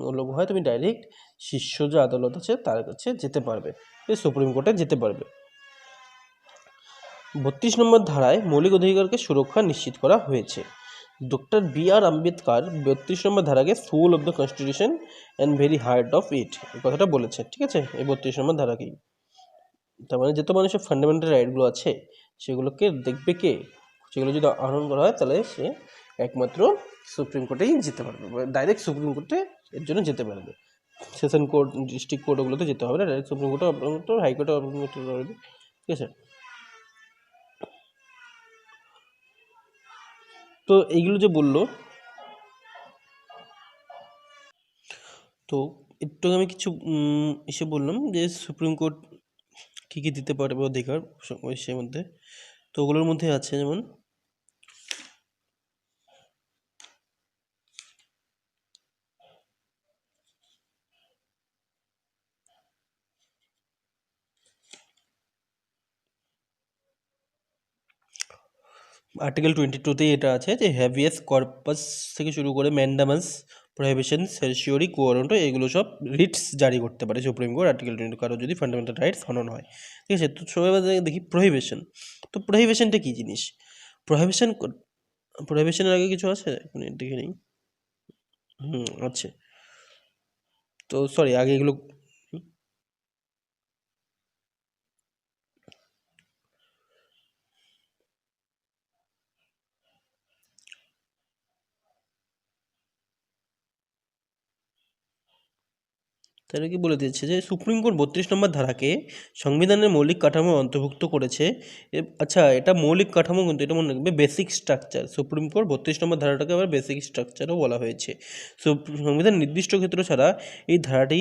উল্লঙ্ঘন হয় তুমি ডাইরেক্ট শীর্ষ যে আদালত আছে তার কাছে যেতে পারবে, সুপ্রিম কোর্টে যেতে পারবে। 32 নম্বর ধারায় মৌলিক অধিকারকে সুরক্ষা নিশ্চিত করা হয়েছে। Doctor B R. আম্বেদকর 32 নম্বর ধারাকে soul of the constitution and very heart of it, এই কথাটা বলেছে, ঠিক আছে, এই 32 নম্বর ধারাকেই। তার মানে যত মানুষের ফান্ডামেন্টাল রাইটগুলো আছে সেগুলোকে দেখবে কে, সেগুলো যদি আহরণ করা হয় তাহলে সে একমাত্র সুপ্রিম কোর্টেই যেতে পারবে, ডাইরেক্ট সুপ্রিম কোর্টে এর জন্য যেতে পারবে। সেশন কোর্ট, ডিস্ট্রিক্ট কোর্ট, ওগুলোতে যেতে হবে না, ডাইরেক্ট সুপ্রিম কোর্টে অপেক্ষা করতে হবে, হাইকোর্টে অপেক্ষা করতে পারবে, ঠিক আছে। তো এইগুলো যে বললো, তো একটু আমি কিছু এসে বললাম যে সুপ্রিম কোর্ট কী কী দিতে পারবে অধিকার সেই মধ্যে, তো ওগুলোর মধ্যে আছে যেমন আর্টিকেল 22-তেই এটা আছে যে হ্যাভিয়াস কর্পাস থেকে শুরু করে ম্যান্ডামাস প্রহিবিশন সেরিশিওরি কোয়ারেন্টো এগুলো সব রিটস জারি করতে পারে সুপ্রিম কোর্ট আর্টিকেল 22, কারো যদি ফান্ডামেন্টাল রাইটস হনন হয়, ঠিক আছে। তো সবাই দেখি প্রহিবিশন, তো প্রহিবিশনটা কী জিনিস, প্রহিবিশনের আগে কিছু আছে দেখে নিই, আছে, তো সরি আগে এগুলো তাহলে কি বলে দিয়েছে যে সুপ্রিম কোর্ট 32 নম্বর ধারাকে সংবিধানের মৌলিক কাঠামো অন্তর্ভুক্ত করেছে। আচ্ছা, এটা মৌলিক কাঠামো কিন্তু এটা মনে রাখবে বেসিক স্ট্রাকচার, সুপ্রিম কোর্ট 32 নম্বর ধারাটাকে আবার বেসিক স্ট্রাকচারও বলা হয়েছে। সংবিধান নির্দিষ্ট ক্ষেত্র ছাড়া এই ধারাটি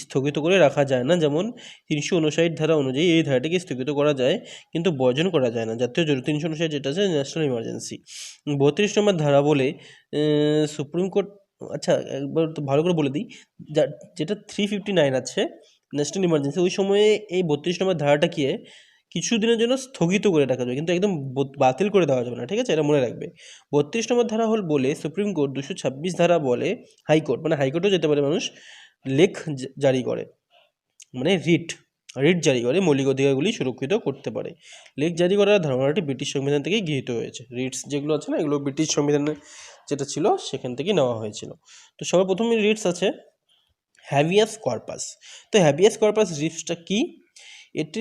স্থগিত করে রাখা যায় না, যেমন 359 ধারা অনুযায়ী এই ধারাটিকে স্থগিত করা যায় কিন্তু বর্জন করা যায় না, জাতীয় জরুরি 359 যেটা আছে ন্যাশনাল ইমার্জেন্সি। 32 নম্বর ধারা বলে সুপ্রিম কোর্ট, আচ্ছা একবার তো ভালো করে বলে দিই, যেটা 359 আছে ন্যাশনাল ইমার্জেন্সি, ওই সময়ে এই 32 নম্বর ধারাটাকে কিছুদিনের জন্য স্থগিত করে রাখা যাবে, কিন্তু একদম বাতিল করে দেওয়া যাবে না, ঠিক আছে, এটা মনে রাখবে। 32 নম্বর ধারা হল বলে সুপ্রিম কোর্ট 226 ধারা বলে হাইকোর্ট, মানে হাইকোর্টেও যেতে পারে মানুষ, লেখ জারি করে, মানে রিট জারি করে মৌলিক অধিকারগুলি সুরক্ষিত করতে পারে। লেখ জারি করার ধারণাটি ব্রিটিশ সংবিধান থেকেই গৃহীত হয়েছে। রিটস যেগুলো আছে না, এগুলো ব্রিটিশ সংবিধানে যেটা ছিল সেখান থেকেই নেওয়া হয়েছিল। তো সবার প্রথমে রিটস আছে হ্যাভিয়াস কর্পাস। তো হ্যাভিয়াস কর্পাস রিটসটা কি, এটি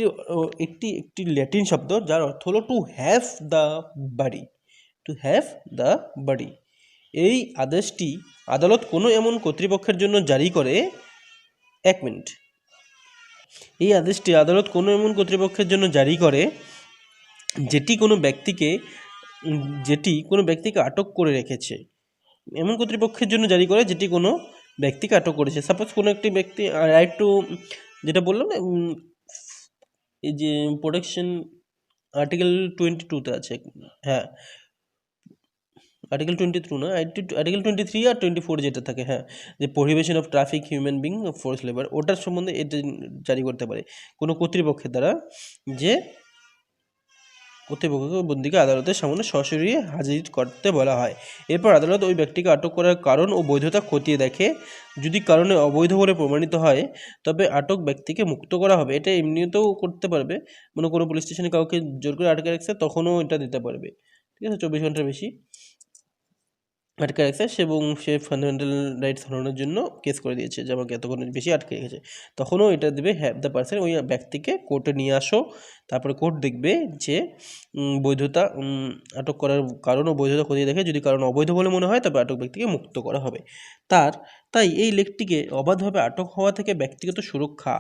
একটি ল্যাটিন শব্দ যার অর্থ হলো to have the body, to have the body. এই আদেশটি আদালত কোনো এমন কর্তৃপক্ষের জন্য জারি করে, এক মিনিট, এই আদেশটি আদালত কোনো এমন কর্তৃপক্ষের জন্য জারি করে যেটি কোনো ব্যক্তিকে আটক করে রেখেছে, এমন কর্তৃপক্ষের জন্য জারি করে যেটি কোনো ব্যক্তিকে আটক করেছে। সাপোজ কোনো একটি ব্যক্তি, রাইট টু, যেটা বললাম না, এই যে প্রোটেকশন আর্টিকেল 22-তে আছে, হ্যাঁ আর্টিকেল 23 না, আর্টিকেল 23 আর 24 যেটা থাকে, হ্যাঁ, যে prohibition of traffic human being force labour, ওটার সম্বন্ধে এটা জারি করতে পারে কোনো কর্তৃপক্ষের দ্বারা, যে কর্তৃপক্ষকে বন্দীকে আদালতের সামনে সরাসরি হাজির করতে বলা হয়। এরপর আদালত ওই ব্যক্তিকে আটক করার কারণ ও বৈধতা খতিয়ে দেখে, যদি কারণে অবৈধ বলে প্রমাণিত হয় তবে আটক ব্যক্তিকে মুক্ত করা হবে। এটা এমনিতেও করতে পারবে, মানে কোনো পুলিশ স্টেশনে কাউকে জোর করে আটকে রাখছে তখনও এটা দিতে পারবে, ঠিক আছে, 24 ঘন্টার বেশি আটকে রাখছে এবং সে ফান্ডামেন্টাল রাইটস হরানোর জন্য কেস করে দিয়েছে যে আমাকে এতক্ষণ বেশি আটকে রেখেছে, তখনও এটা দেবে হ্যাভ দ্য পার্সন, ওই ব্যক্তিকে কোর্টে নিয়ে আসো, তারপরে কোর্ট দেখবে যে বৈধতা, আটক করার কারণ ও বৈধতা খতিয়ে দেখে, যদি কারণ অবৈধ বলে মনে হয় তবে আটক ব্যক্তিকে মুক্ত করা হবে। তাই এই লেখটিকে অবাধভাবে আটক হওয়া থেকে ব্যক্তিগত সুরক্ষা,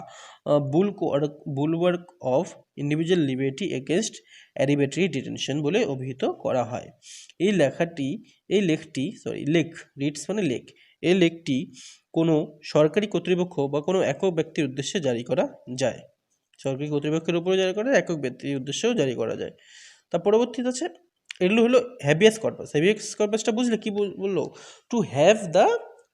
bulwark of individual liberty against arbitrary detention বলে অভিহিত করা হয়। এই লেখটি কোনো সরকারি কর্তৃপক্ষ বা কোনো একক ব্যক্তির উদ্দেশ্যে জারি করা যায়। সরকারি কর্তৃপক্ষের উপরে জারি করা যায়, একক ব্যক্তির উদ্দেশ্যেও জারি করা যায়। তার পরবর্তীতে আছে, এগুলো হলো হ্যাবিয়াস কর্পাস। হ্যাবিয়াস কর্পাসটা বুঝলে কি বললো? To have the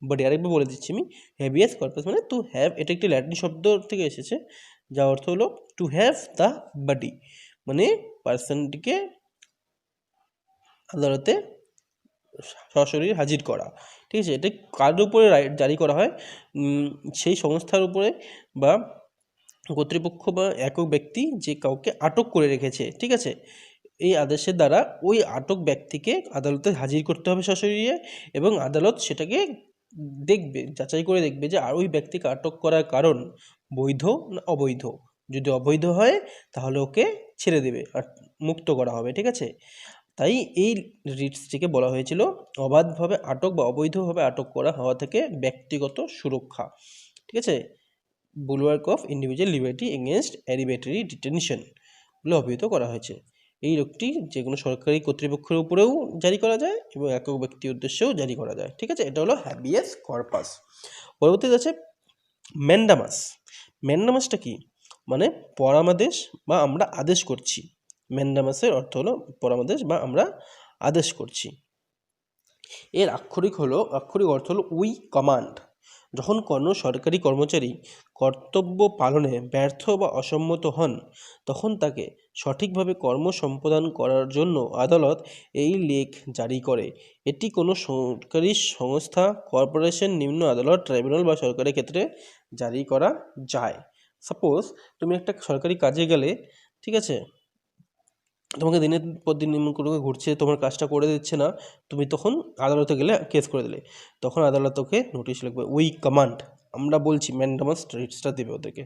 body. আরেকবার বলে দিচ্ছি আমি, হ্যাবিয়াস কর্পাস মানে টু হ্যাভ, এটা একটি ল্যাটিন শব্দ থেকে এসেছে, যার অর্থ হলো টু হ্যাভ দ্য বডি, মানে পার্সনটিকে আদালতে সরাসরি হাজির করা, ঠিক আছে। এটা কার উপরে জারি করা হয়? সেই সংস্থার উপরে বা কর্তৃপক্ষ বা একক ব্যক্তি যে কাউকে আটক করে রেখেছে, ঠিক আছে, এই আদেশের দ্বারা ওই আটক ব্যক্তিকে আদালতে হাজির করতে হবে সরাসরি, এবং আদালত সেটাকে দেখবে, যাচাই করে দেখবে যে আর ওই ব্যক্তিকে আটক করার কারণ বৈধ না অবৈধ। যদি অবৈধ হয় তাহলে ওকে ছেড়ে দেবে আর মুক্ত করা হবে, ঠিক আছে। তাই এই রিটসটিকে বলা হয়েছিল অবাধভাবে আটক বা অবৈধভাবে আটক করা হওয়া থেকে ব্যক্তিগত সুরক্ষা, ঠিক আছে, bulwark of individual liberty against arbitrary detention বলে অভিহিত করা হয়েছে। এই রোগটি যে কোনো সরকারি কর্তৃপক্ষের উপরেও জারি করা যায় এবং একক ব্যক্তির উদ্দেশ্যেও জারি করা যায়, ঠিক আছে। এটা হলো হ্যাবিয়াস কর্পাস। পরবর্তীতে আছে ম্যান্ডামাস। ম্যান্ডামাসটা কি? মানে পরামাদেশ বা আমরা আদেশ করছি। ম্যান্ডামাসের অর্থ হলো পরামাদেশ বা আমরা আদেশ করছি। এর আক্ষরিক অর্থ হলো উই কমান্ড। যখন কোনো সরকারি কর্মচারী কর্তব্য পালনে ব্যর্থ বা অসম্মত হন তখন তাকে সঠিকভাবে কর্ম সম্পাদন করার জন্য আদালত এই লেখ জারি করে। এটি কোনো সরকারি সংস্থা, কর্পোরেশন, নিম্ন আদালত, ট্রাইব্যুনাল বা সরকারের ক্ষেত্রে জারি করা যায়। সাপোজ তুমি একটা সরকারি কাজে গেলে, ঠিক আছে, তোমাকে দিনের পর দিন নিম্ন করে ঘুরছে, তোমার কাজটা করে দিচ্ছে না, তুমি তখন আদালতে গেলে কেস করে দিলে, তখন আদালত ওকে নোটিশ লিখবে, উই কমান্ড, আমরা বলছি, ম্যান্ডামাস রিটসটা দেবে ওদেরকে,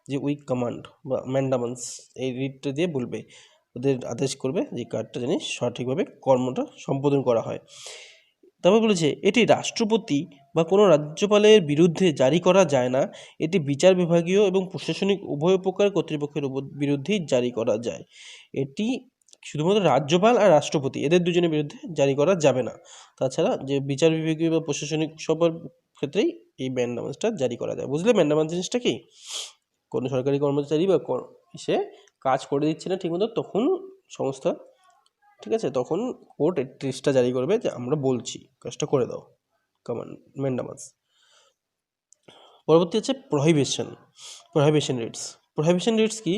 যে উই কমান্ড বা ম্যান্ডামাস, এই রিটটা দিয়ে বলবে, ওদের আদেশ করবে যে কাজটা জানি সঠিকভাবে কর্মটা সম্পাদন করা হয়। তারপর বলেছে এটি রাষ্ট্রপতি বা কোনো রাজ্যপালের বিরুদ্ধে জারি করা যায় না, এটি বিচার বিভাগীয় এবং প্রশাসনিক উভয় প্রকার কর্তৃপক্ষের বিরুদ্ধেই জারি করা যায়। এটি শুধুমাত্র রাজ্যপাল আর রাষ্ট্রপতি এদের দুজনের বিরুদ্ধে জারি করা যাবে না, তাছাড়া যে বিচার বিভাগীয় বা প্রশাসনিক সবার ক্ষেত্রেই এই ম্যান্ডামাসটা জারি করা যায়। বুঝলে ম্যান্ডামাস জিনিসটা কি? কোনো সরকারি কর্মচারী বা সে কাজ করে দিচ্ছে না ঠিকমতো, তখন সংস্থা, ঠিক আছে, তখন কোর্ট এই রিটসটা জারি করবে যে আমরা বলছি কাজটা করে দাও, ম্যান্ডামাস। পরবর্তী হচ্ছে প্রহিবিশন রিটস কি?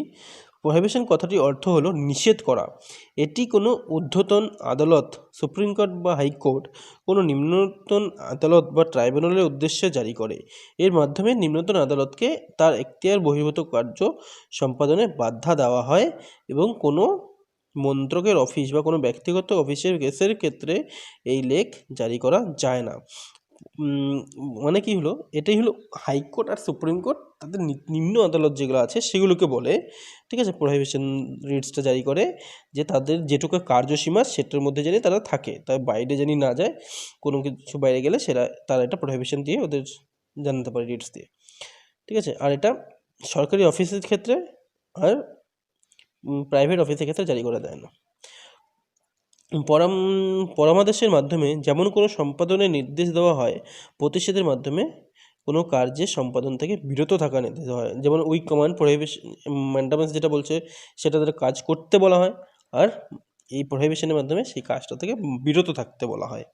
প্রহিবিশন কথাটির অর্থ হলো নিষেধ করা। এটি কোনো ঊর্ধ্বতন আদালত, সুপ্রিম কোর্ট বা হাইকোর্ট, কোনো নিম্নতন আদালত বা ট্রাইব্যুনালের উদ্দেশ্যে জারি করে। এর মাধ্যমে নিম্নতন আদালতকে তার এখতিয়ার বহির্ভূত কার্য সম্পাদনে বাধা দেওয়া হয় এবং কোনো মন্ত্রকের অফিস বা কোনো ব্যক্তিগত অফিসের কেসের ক্ষেত্রে এই লেখ জারি করা যায় না। মানে কি হলো, এটাই হলো হাইকোর্ট আর সুপ্রিম কোর্ট তাদের নিম্ন আদালত যেগুলো আছে সেগুলোকে বলে, ঠিক আছে, প্রহিবিশন রিটসটা জারি করে, যে তাদের যেটুকু কার্যসীমা সেটার মধ্যে জানি তারা থাকে, তার বাইরে জানি না যায়, কোনো কিছু বাইরে গেলে তারা এটা প্রহিবিশন দিয়ে ওদের জানাতে পারে রিটস দিয়ে, ঠিক আছে। আর এটা সরকারি অফিসের ক্ষেত্রে আর প্রাইভেট অফিসের ক্ষেত্রে জারি করা যায় না। পরামর্শের মাধ্যমে যেমন কোনো সম্পাদনের নির্দেশ দেওয়া হয়, প্রতিষেধের মাধ্যমে কোনো কার্যের সম্পাদন থেকে বিরত থাকা নির্দেশ দেওয়া হয়। যেমন উইক কমান্ড প্রহিবিশন, ম্যান্ডামেন্টস যেটা বলছে সেটা তাদের কাজ করতে বলা হয়, আর এই প্রহিবিশনের মাধ্যমে সেই কাজটা থেকে বিরত থাকতে বলা হয়।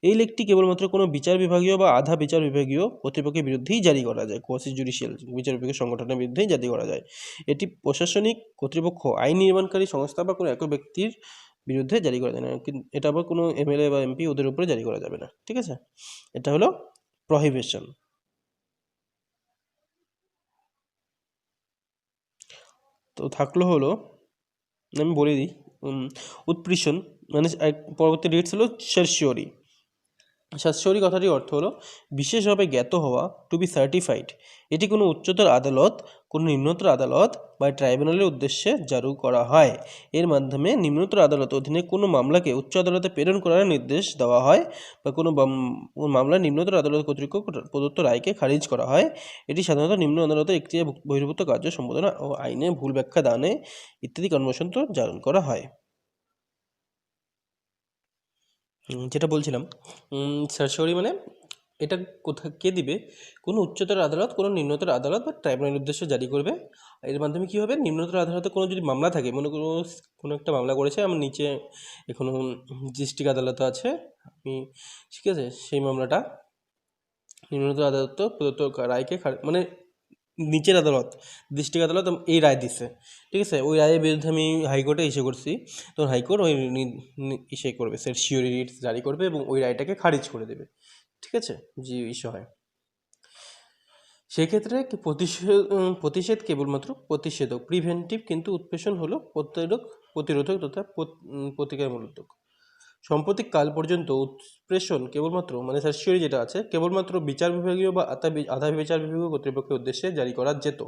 এই লেখটি কেবলমাত্র কোনো বিচার বিভাগীয় বা আধা বিচার বিভাগীয় কর্তৃপক্ষের বিরুদ্ধেই জারি করা যায়, কোয়াসি জুডিশিয়াল বিচার বিভাগীয় সংগঠনের বিরুদ্ধেই জারি করা যায়। এটি প্রশাসনিক কর্তৃপক্ষ, আইন নির্মাণকারী সংস্থা বা কোনো একক ব্যক্তির বিরুদ্ধে জারি করা যায় না। কিন্তু এটা আবার কোনো এমএলএ বা এমপি ওদের উপরে জারি করা যাবে না, ঠিক আছে। এটা হলো প্রহিবিশন। তো থাকলো হলো, আমি বলে দিই, উৎপ্রেষণ মানে পরবর্তী রিটস হলো সার্সিওরি। সার্সিওরি কথাটির অর্থ হলো বিশেষভাবে জ্ঞাত হওয়া, টু বি সার্টিফাইড। এটি কোনো উচ্চতর আদালত, কোনো নিম্নতর আদালত বা ট্রাইব্যুনালের উদ্দেশ্যে জারি করা হয়। এর মাধ্যমে নিম্নতর আদালত অধীনে কোনো মামলাকে উচ্চ আদালতে প্রেরণ করার নির্দেশ দেওয়া হয় বা কোনো মামলা নিম্নতর আদালত কর্তৃক প্রদত্ত রায়কে খারিজ করা হয়। এটি সাধারণত নিম্ন আদালতের একটি বহির্ভূত কার্য সম্পাদনা ও আইনে ভুল ব্যাখ্যা দানে ইত্যাদি কর্মসূত্র জারণ করা হয়। যেটা বলছিলাম, সার্সিওরি মানে এটা কে দিবে? কোনো উচ্চতর আদালত, কোনো নিম্নতর আদালত বা ট্রাইব্যুনালের উদ্দেশ্যে জারি করবে। এর মাধ্যমে কী হবে, নিম্নতর আদালতে কোনো যদি মামলা থাকে, মনে করো কোনো একটা মামলা করেছে, আমার নিচে এখনও ডিস্ট্রিক্ট আদালতে আছে, আমি, ঠিক আছে, সেই মামলাটা নিম্নতর আদালত প্রদত্ত রায়কে মানে নিচের আদালত, ডিস্ট্রিক্ট আদালত এই রায় দিচ্ছে, ঠিক আছে, ওই রায়ের বিরুদ্ধে আমি হাইকোর্টে ইস্যু করছি, তখন হাইকোর্ট ওই ইসে করবে, সার্সিওরি রিট জারি করবে এবং ওই রায়টাকে খারিজ করে দেবে, ঠিক আছে, যে ইস্যু হয়। সেক্ষেত্রে প্রতিষেধ কেবলমাত্র প্রতিষেধক, প্রিভেন্টিভ, কিন্তু উৎপ্রেষণ হলো প্রতিরোধক তথা প্রতিকারমূলক। সাম্প্রতিক কাল পর্যন্ত উৎপ্রেষণ কেবলমাত্র মানে সার্সিওরি যেটা আছে কেবলমাত্র বিচার বিভাগীয় বা আধা বিচার বিভাগীয় কর্তৃপক্ষের উদ্দেশ্যে জারি করা যেত,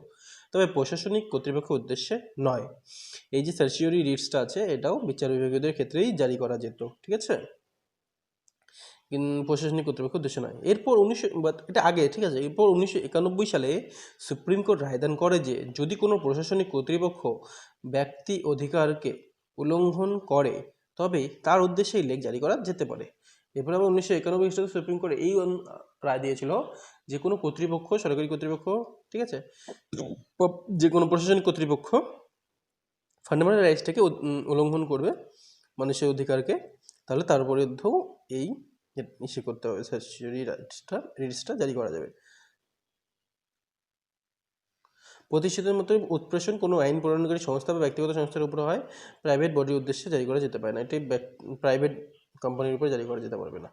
তবে প্রশাসনিক কর্তৃপক্ষের উদ্দেশ্যে নয়। এই যে সার্সিওরি রিটসটা আছে এটাও বিচার বিভাগীয়দের ক্ষেত্রেই জারি করা যেত, ঠিক আছে, প্রশাসনিক কর্তৃপক্ষের উদ্দেশ্যে নয়। এরপর এটা আগে, ঠিক আছে, এরপর 1991 সালে সুপ্রিম কোর্ট রায়দান করে যে যদি কোনো প্রশাসনিক কর্তৃপক্ষ ব্যক্তি অধিকারকে উল্লঙ্ঘন করে তবে তার উদ্দেশ্যে এই লেখ জারি করা যেতে পারে। এরপর আবার 1991 সালে সুপ্রিম কোর্ট এই রায় দিয়েছিল যে কোনো কর্তৃপক্ষ, সরকারি কর্তৃপক্ষ, ঠিক আছে, যে কোনো প্রশাসনিক কর্তৃপক্ষ ফান্ডামেন্টাল রাইটসটাকে উল্লঙ্ঘন করবে, মানুষের অধিকারকে, তাহলে তার বিরুদ্ধেও এই ইস্যু করতে হবে, সার্সিওরি রিটসটা জারি করা যাবে। প্রতিষেধের মতো উৎপ্রেষণ কোনো আইন প্রণয়নকারী সংস্থা বা ব্যক্তিগত সংস্থার উপর হয়, প্রাইভেট বডির উদ্দেশ্যে জারি করা যেতে পারে না। এটি প্রাইভেট কোম্পানির উপর জারি করা যেতে পারবে না।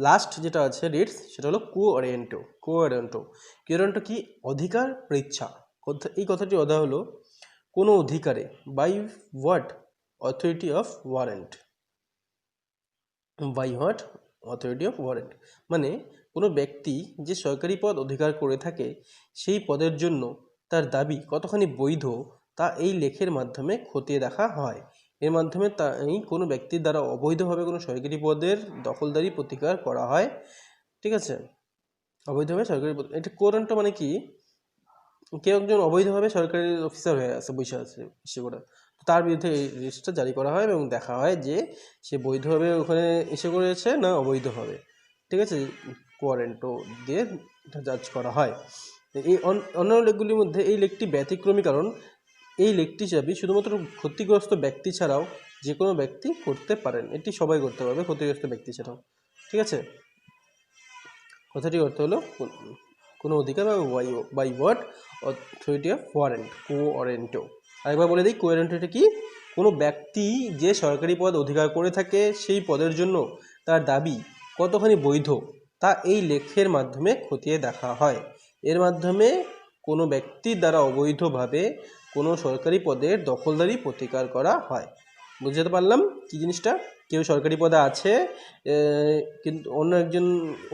লাস্ট যেটা আছে রিটস সেটা হলো কোঅরেন্টো। কোঅরেন্টো কি? অধিকার বা ইচ্ছা। এই কথাটি অর্থ হলো কোনো অধিকারে, by what authority of warrant, by what authority of warrant, মানে কোনো ব্যক্তি যে সরকারি পদ অধিকার করে থাকে সেই পদের জন্য তার দাবি কতখানি বৈধ তা এই লেখের মাধ্যমে খতিয়ে দেখা হয়। এর মাধ্যমে এই কোনো ব্যক্তির দ্বারা অবৈধভাবে কোনো সরকারি পদের দখলদারি প্রতিকার করা হয়, ঠিক আছে, অবৈধভাবে সরকারি পদ। এটা কোঅরেন্টো মানে কি, কেউ একজন অবৈধভাবে সরকারি অফিসার হয়ে আছে, বসে আছে, সে করে, তার বিরুদ্ধে এই রিটসটা জারি করা হয় এবং দেখা হয় যে সে বৈধভাবে ওখানে এসে করেছে না অবৈধভাবে, ঠিক আছে, কোঅরেন্টো দিয়ে জাজ করা হয়। এই অন্যান্য লেখগুলির মধ্যে এই লেখটি ব্যতিক্রমী, কারণ এই লেখটি হিসাবে শুধুমাত্র ক্ষতিগ্রস্ত ব্যক্তি ছাড়াও যে কোনো ব্যক্তি করতে পারেন, এটি সবাই করতে পারবে ক্ষতিগ্রস্ত ব্যক্তি ছাড়াও, ঠিক আছে। কথাটির অর্থ হলো কোনো অধিকার by what authority of warrant, quo warranto. আরেকবার বলে দিই, কোঅরেন্টোটা কি, কোনো ব্যক্তি যে সরকারি পদ অধিকার করে থাকে সেই পদের জন্য তার দাবি কতখানি বৈধ তা এই লেখের মাধ্যমে খতিয়ে দেখা হয়। এর মাধ্যমে কোনো ব্যক্তির দ্বারা অবৈধভাবে কোনো সরকারি পদের দখলদারি প্রতিকার করা হয়। বুঝতে পারলাম কি জিনিসটা? কেউ সরকারি পদে আছে কিন্তু অন্য একজন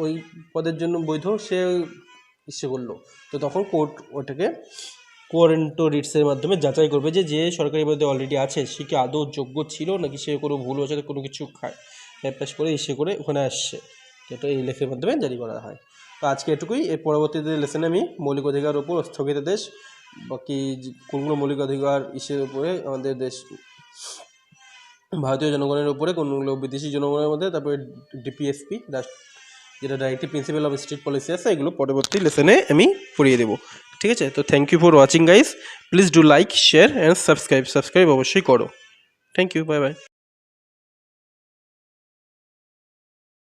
ওই পদের জন্য বৈধ, সে ইচ্ছে করলো, তো তখন কোর্ট ওটাকে কোঅরেন্টো রিটসের মাধ্যমে যাচাই করবে যে যে সরকারি পদে অলরেডি আছে সে কি আদৌ যোগ্য ছিল নাকি সে কোনো ভুল হয়েছে, কোনো কিছু পাস করে ইস্যু করে ওখানে আসছে, এটা এই লেখের মাধ্যমে জারি করা হয়। তো আজকে এটুকুই। এর পরবর্তীতে লেসনে আমি মৌলিক অধিকার উপর স্থগিতাদেশ বাকি কোনগুলো মৌলিক অধিকার ইসের উপরে আমাদের দেশ ভারতীয় জনগণের উপরে, কোনগুলো বিদেশি জনগণের মধ্যে, তারপরে ডিপিএসপি যেটা directive principle of state policy আছে, এগুলো পরবর্তী লেসনে আমি পড়িয়ে দেবো। ঠিক আছে, তো thank you for watching guys, please do like share and subscribe অবশ্যই করো। Thank you, bye by.